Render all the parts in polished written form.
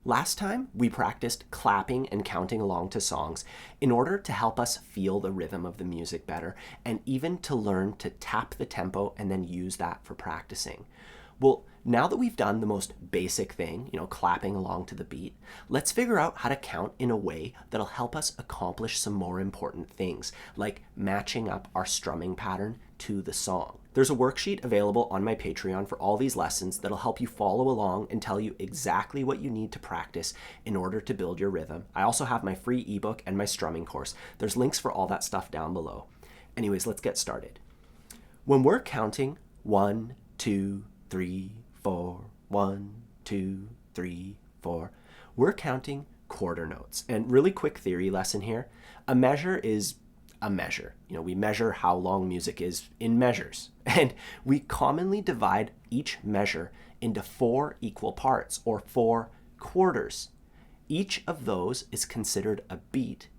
Last time, we practiced clapping and counting along to songs in order to help us feel the rhythm of the music better and even to learn to tap the tempo and then use that for practicing. Well, now that we've done the most basic thing, clapping along to the beat, let's figure out how to count in a way that'll help us accomplish some more important things, like matching up our strumming pattern to the song. There's a worksheet available on my Patreon for all these lessons that'll help you follow along and tell you exactly what you need to practice in order to build your rhythm. I also have my free ebook and my strumming course. There's links for all that stuff down below. Anyways, let's get started. When we're counting 1, 2, 3, 4, 1, 2, 3, 4, we're counting quarter notes. And really quick theory lesson here, a measure is a measure. We measure how long music is in measures. And we commonly divide each measure into 4 equal parts, or 4 quarters. Each of those is considered a beat.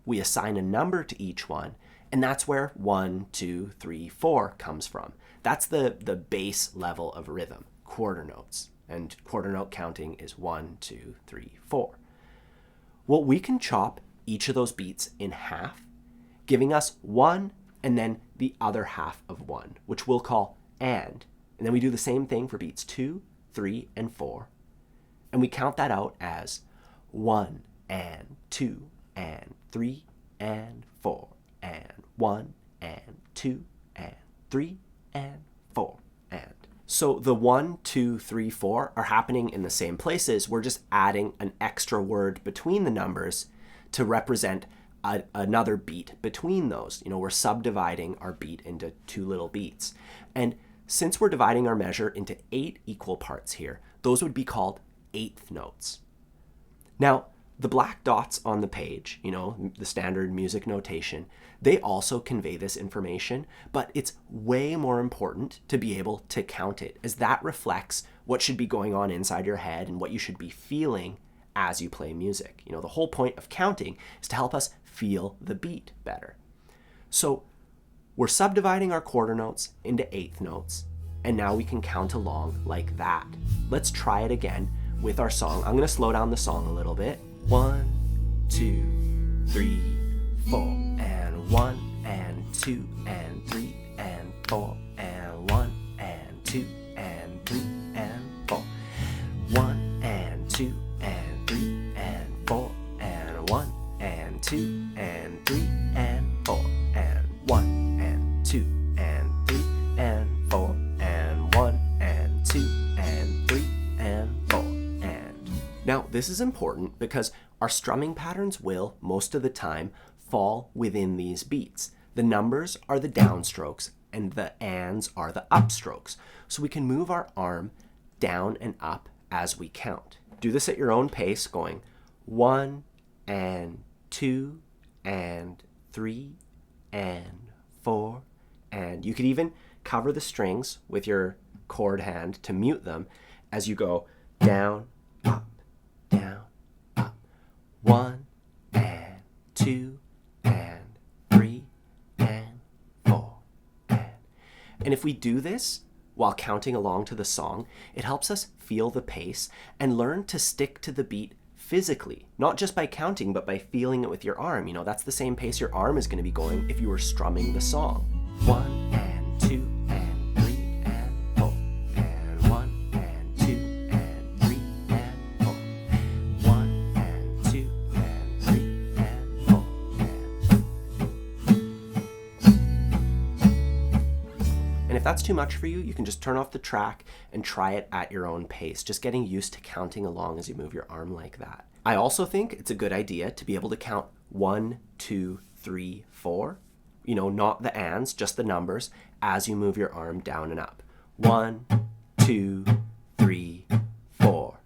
We assign a number to each one, and that's where 1, 2, 3, 4 comes from. That's the base level of rhythm, quarter notes. And quarter note counting is 1, 2, 3, 4. Well, we can chop each of those beats in half, giving us 1 and then the other half of 1, which we'll call and. And then we do the same thing for beats 2, 3, and 4. And we count that out as 1 and 2 and 3 and 4 and 1 and 2 and 3 and 4 and. So the 1, 2, 3, 4 are happening in the same places. We're just adding an extra word between the numbers to represent another beat between those. We're subdividing our beat into 2 little beats. And since we're dividing our measure into 8 equal parts here, those would be called eighth notes. Now, the black dots on the page, the standard music notation, they also convey this information, but it's way more important to be able to count it, as that reflects what should be going on inside your head and what you should be feeling as you play music. The whole point of counting is to help us feel the beat better. So we're subdividing our quarter notes into eighth notes, and now we can count along like that. Let's try it again with our song. I'm going to slow down the song a little bit. 1, 2, 3, 4, and 1 and 2 and 3 and 4 and 1 and 2 and 3 and 4. 1 and 2 and 3 and 4 and 1 and 2 and 3 and 4 and 1 and 2 and 3 and 4 and 1 and 2 and 3 and 4 and. Now, this is important because our strumming patterns will, most of the time, fall within these beats. The numbers are the downstrokes and the ands are the upstrokes. So we can move our arm down and up as we count. Do this at your own pace, going 1 and 2 and 3 and 4. And you could even cover the strings with your chord hand to mute them as you go down, up, down, up. 1 and 2 and 3 and 4 and. And if we do this while counting along to the song, it helps us feel the pace and learn to stick to the beat physically, not just by counting, but by feeling it with your arm. That's the same pace your arm is going to be going if you were strumming the song. 1 and 2 and 3 and 4 and 1 and 2 and 3 and 4. 1 and 2 and 3 and 4 and if that's too much for you, you can just turn off the track and try it at your own pace, just getting used to counting along as you move your arm like that. I also think it's a good idea to be able to count 1, 2, 3, 4, not the ands, just the numbers, as you move your arm down and up. 1, 2, 3, 4.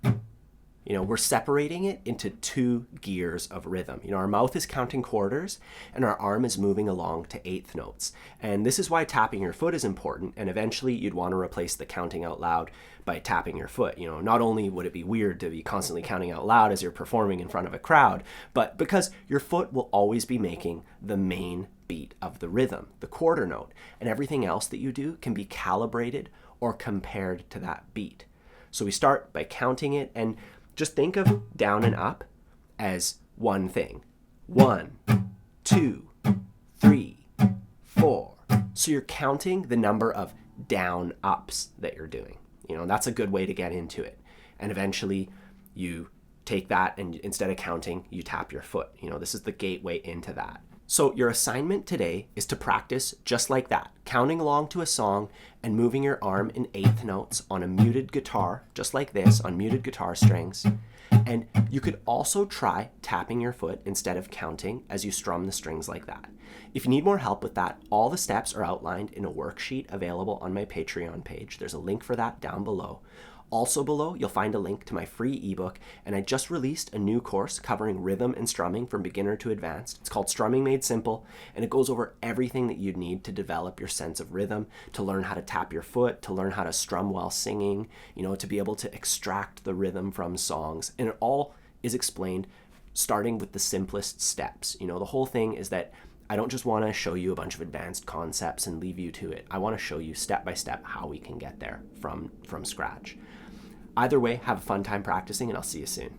We're separating it into 2 gears of rhythm. Our mouth is counting quarters and our arm is moving along to eighth notes. And this is why tapping your foot is important. And eventually you'd want to replace the counting out loud by tapping your foot. Not only would it be weird to be constantly counting out loud as you're performing in front of a crowd, but because your foot will always be making the main beat of the rhythm, the quarter note, and everything else that you do can be calibrated or compared to that beat. So we start by counting it, and Just think of down and up as one thing. 1, 2, 3, 4. So you're counting the number of down ups that you're doing. That's a good way to get into it. And eventually you take that and instead of counting, you tap your foot. This is the gateway into that. So your assignment today is to practice just like that, counting along to a song and moving your arm in eighth notes on a muted guitar, just like this, on muted guitar strings. And you could also try tapping your foot instead of counting as you strum the strings like that. If you need more help with that, all the steps are outlined in a worksheet available on my Patreon page. There's a link for that down below. Also below, you'll find a link to my free ebook, and I just released a new course covering rhythm and strumming from beginner to advanced. It's called Strumming Made Simple, and it goes over everything that you'd need to develop your sense of rhythm, to learn how to tap your foot, to learn how to strum while singing, to be able to extract the rhythm from songs. And it all is explained starting with the simplest steps. The whole thing is that I don't just want to show you a bunch of advanced concepts and leave you to it. I want to show you step by step how we can get there from scratch. Either way, have a fun time practicing, and I'll see you soon.